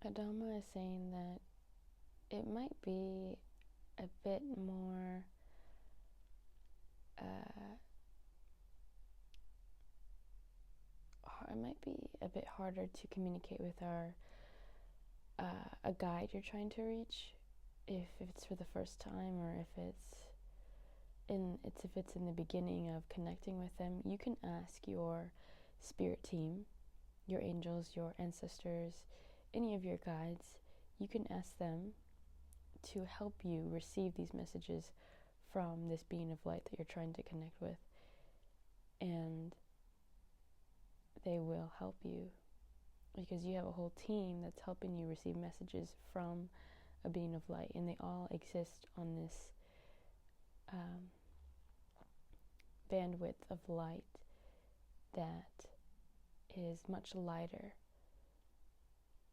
Adama is saying that it might be a bit more it might be a bit harder to communicate with our a guide you're trying to reach, if it's for the first time, or if it's in the beginning of connecting with them. You can ask your spirit team, your angels, your ancestors, any of your guides. You can ask them to help you receive these messages from this being of light that you're trying to connect with, and they will help you, because you have a whole team that's helping you receive messages from a being of light, and they all exist on this bandwidth of light that is much lighter,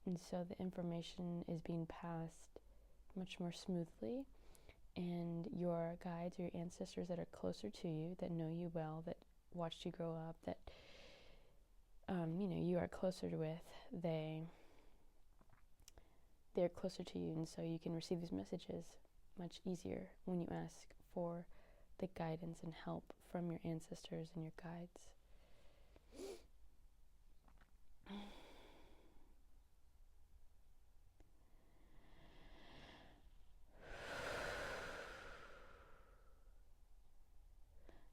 and so the information is being passed much more smoothly, and your guides or your ancestors that are closer to you, that know you well, that watched you grow up, that you are closer with, they're closer to you, and so you can receive these messages much easier when you ask for the guidance and help from your ancestors and your guides.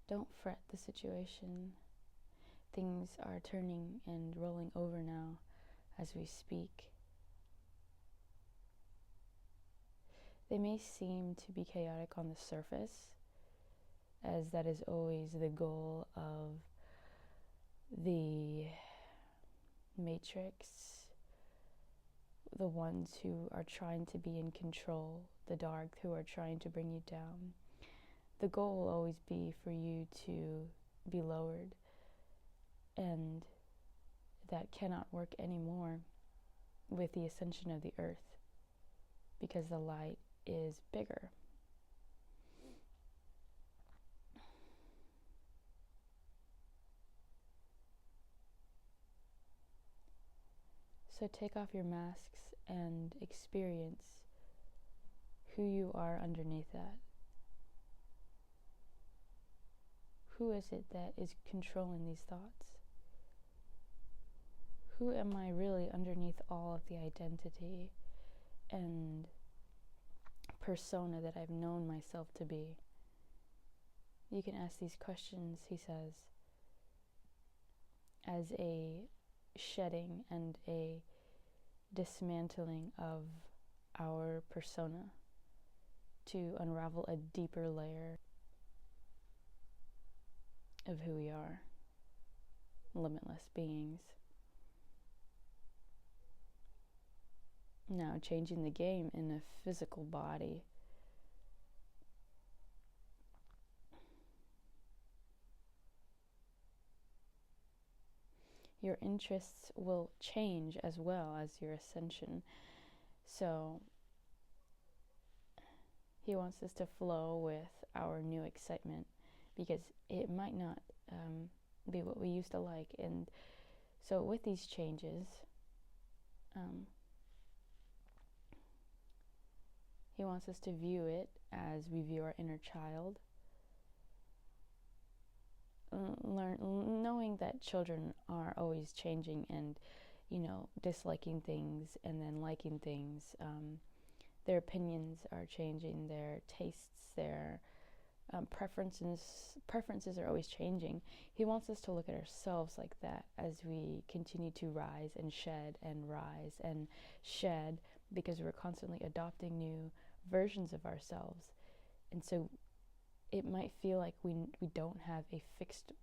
Don't fret the situation. Things are turning and rolling over now as we speak. They may seem to be chaotic on the surface, as that is always the goal of the matrix, the ones who are trying to be in control, the dark who are trying to bring you down. The goal will always be for you to be lowered, and that cannot work anymore with the ascension of the earth, because the light is bigger. So take off your masks and experience who you are underneath that. Who is it that is controlling these thoughts? Who am I really underneath all of the identity and persona that I've known myself to be? You can ask these questions, he says, as a shedding and a dismantling of our persona to unravel a deeper layer of who we are, limitless beings. Now changing the game in a physical body. Your interests will change as well as your ascension. So he wants us to flow with our new excitement, because it might not be what we used to like. And so with these changes, he wants us to view it as we view our inner child, knowing that children are always changing and, disliking things and then liking things. Their opinions are changing, their tastes, their preferences are always changing. He wants us to look at ourselves like that as we continue to rise and shed, because we're constantly adopting new versions of ourselves. And so it might feel like we don't have a fixed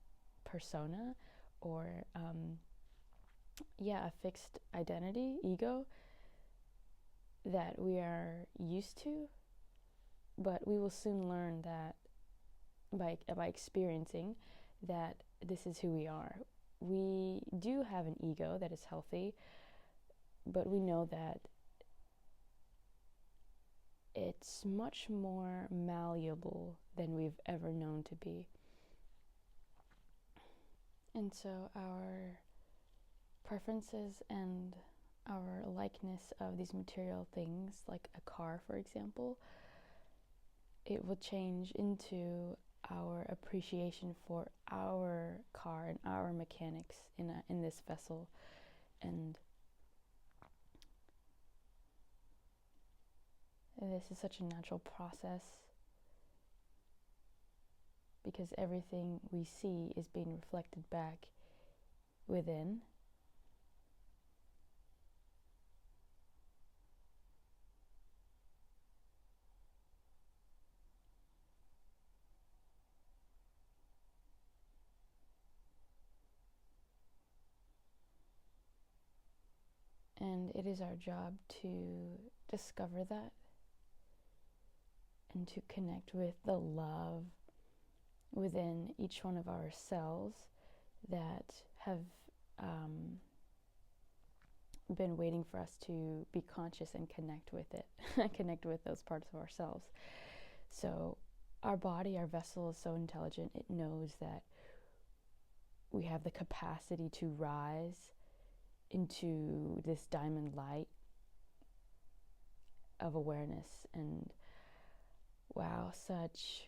persona or a fixed identity, ego, that we are used to, but we will soon learn that by experiencing that this is who we are. We do have an ego that is healthy, but we know that it's much more malleable than we've ever known to be. And so our preferences and our likeness of these material things, like a car, for example, it will change into our appreciation for our car and our mechanics in this vessel. And this is such a natural process, because everything we see is being reflected back within. And it is our job to discover that and to connect with the love within each one of our cells that have been waiting for us to be conscious and connect with it, connect with those parts of ourselves. So our body, our vessel is so intelligent, it knows that we have the capacity to rise into this diamond light of awareness. And wow, such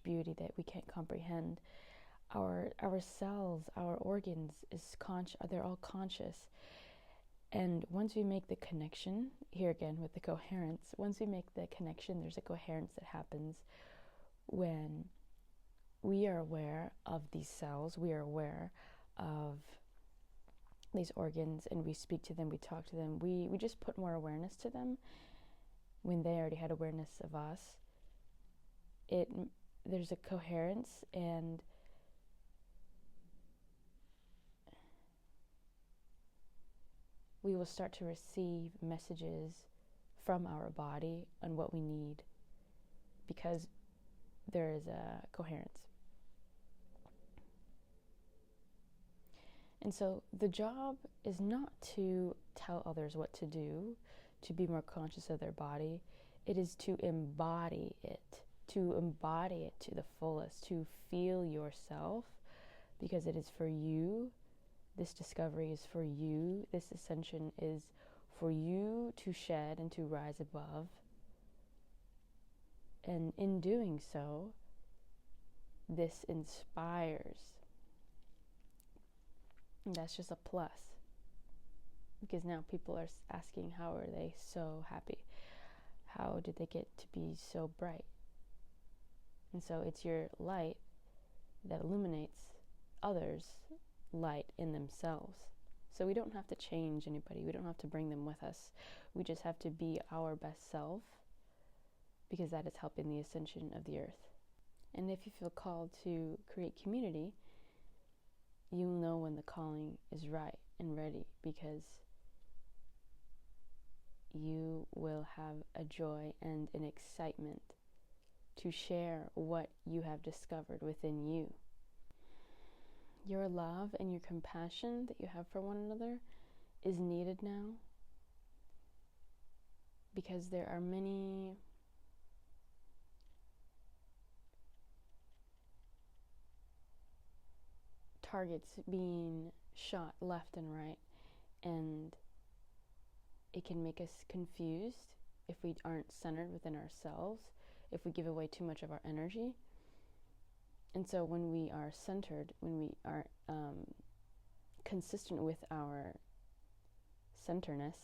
beauty that we can't comprehend. Our cells, our organs they're all conscious. And once we make the connection, here again with the coherence, once we make the connection, there's a coherence that happens when we are aware of these cells, we are aware of these organs, and we speak to them, we talk to them, we just put more awareness to them when they already had awareness of us. There's a coherence, and we will start to receive messages from our body on what we need, because there is a coherence. And so the job is not to tell others what to do, to be more conscious of their body. It is to embody it to the fullest, to feel yourself, because it is for you. This discovery is for you. This ascension is for you to shed and to rise above. And in doing so, this inspires. And that's just a plus, because now people are asking, how are they so happy? How did they get to be so bright? And so it's your light that illuminates others' light in themselves. So we don't have to change anybody. We don't have to bring them with us. We just have to be our best self, because that is helping the ascension of the earth. And if you feel called to create community, you'll know when the calling is right and ready, because you will have a joy and an excitement to share what you have discovered within you. Your love and your compassion that you have for one another is needed now, because there are many targets being shot left and right, and it can make us confused if we aren't centered within ourselves, if we give away too much of our energy. And so when we are centered, when we are consistent with our centerness,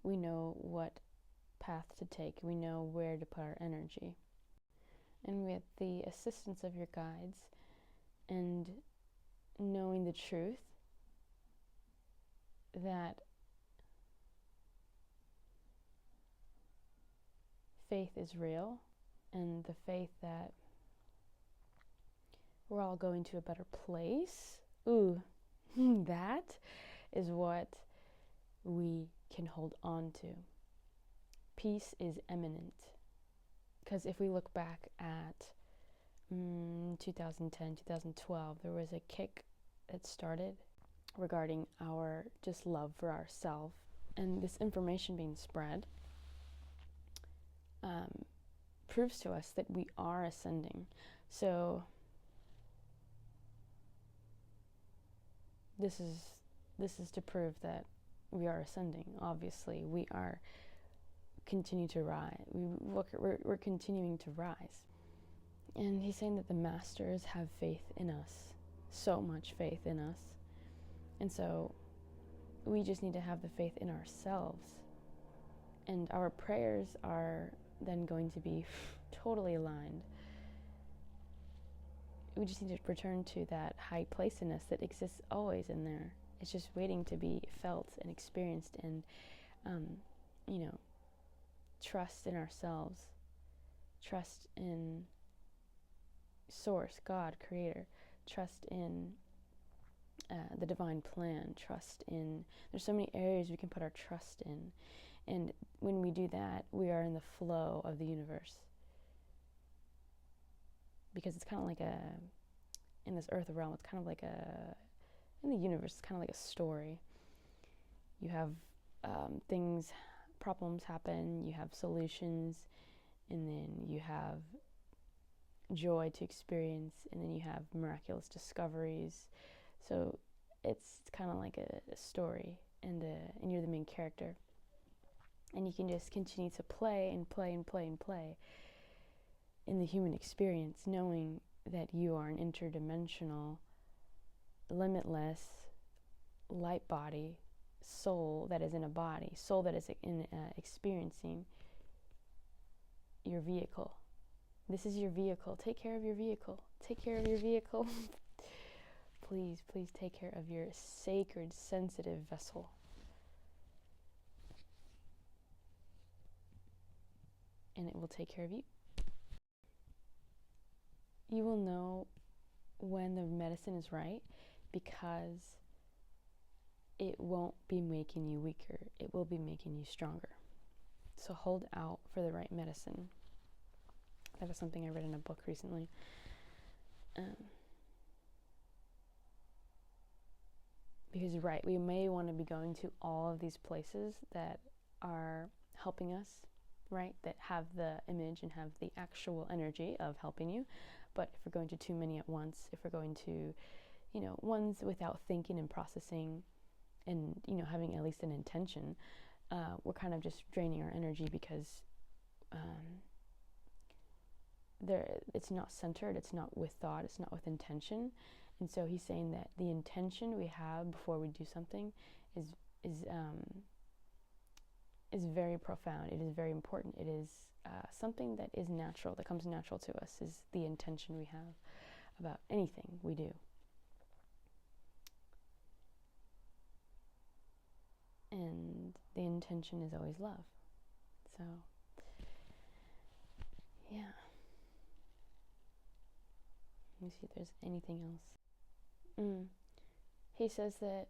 we know what path to take, we know where to put our energy. And with the assistance of your guides and knowing the truth that faith is real, and the faith that we're all going to a better place, that is what we can hold on to. Peace is imminent. Because if we look back at 2010, 2012, there was a kick that started regarding our just love for ourselves, and this information being spread proves to us that we are ascending. So this is to prove that we are ascending. Obviously, we are continue to rise. We're continuing to rise. And he's saying that the masters have faith in us, so much faith in us. And so we just need to have the faith in ourselves. And our prayers are then going to be totally aligned. We just need to return to that high place in us that exists always in there. It's just waiting to be felt and experienced, and, trust in ourselves, trust in Source, God, Creator, trust in the divine plan, trust in, there's so many areas we can put our trust in. And when we do that, we are in the flow of the universe. Because it's kind of like in this earth realm, it's kind of like in the universe, it's kind of like a story. You have problems happen, you have solutions, and then you have joy to experience, and then you have miraculous discoveries. So it's kind of like a story, and you're the main character. And you can just continue to play and play and play and play in the human experience, knowing that you are an interdimensional, limitless light body, soul that is in a body, soul that is experiencing your vehicle. This is your vehicle. Take care of your vehicle. Take care of your vehicle. Please take care of your sacred, sensitive vessel. And it will take care of you. You will know when the medicine is right, because it won't be making you weaker. It will be making you stronger. So hold out for the right medicine. That was something I read in a book recently. Because you're right, we may want to be going to all of these places that are helping us, right? That have the image and have the actual energy of helping you. But if we're going to too many at once, if we're going to, ones without thinking and processing and, having at least an intention, we're kind of just draining our energy, because it's not centered, it's not with thought, it's not with intention. And so he's saying that the intention we have before we do something is very profound. It is very important. It is something that is natural, that comes natural to us, is the intention we have about anything we do. And the intention is always love. So, yeah. Let me see if there's anything else. He says that,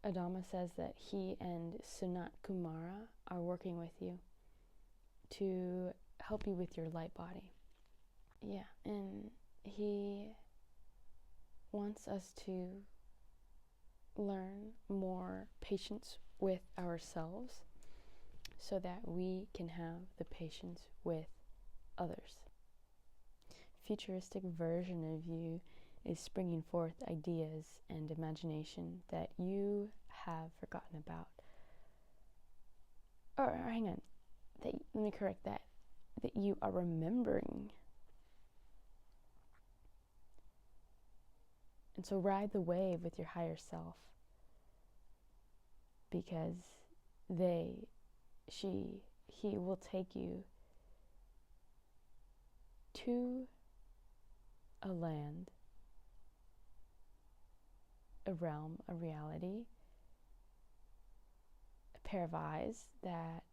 Adama says that he and Sunat Kumara are working with you to help you with your light body. Yeah, and he wants us to learn more patience with ourselves so that we can have the patience with others. Futuristic version of you is springing forth ideas and imagination that you have forgotten about. Or hang on, let me correct that you are remembering. And so ride the wave with your higher self, because he will take you to a land, a realm, a reality, a pair of eyes that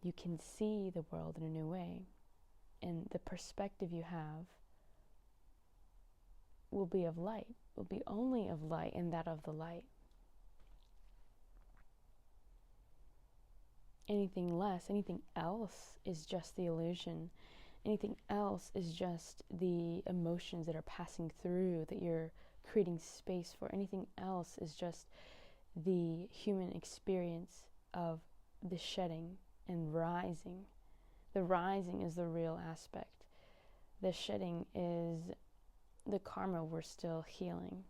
you can see the world in a new way. And the perspective you have will be of light, will be only of light and that of the light. Anything less, anything else is just the illusion. Anything else is just the emotions that are passing through, that you're creating space for. Anything else is just the human experience of the shedding and rising. The rising is the real aspect. The shedding is the karma we're still healing.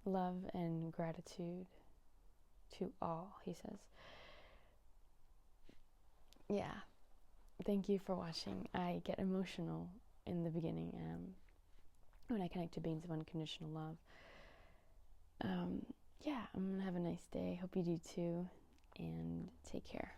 love and gratitude to all, he says. Yeah, thank you for watching. I get emotional in the beginning when I connect to beings of unconditional love. Yeah, I'm gonna have a nice day. Hope you do too, and take care.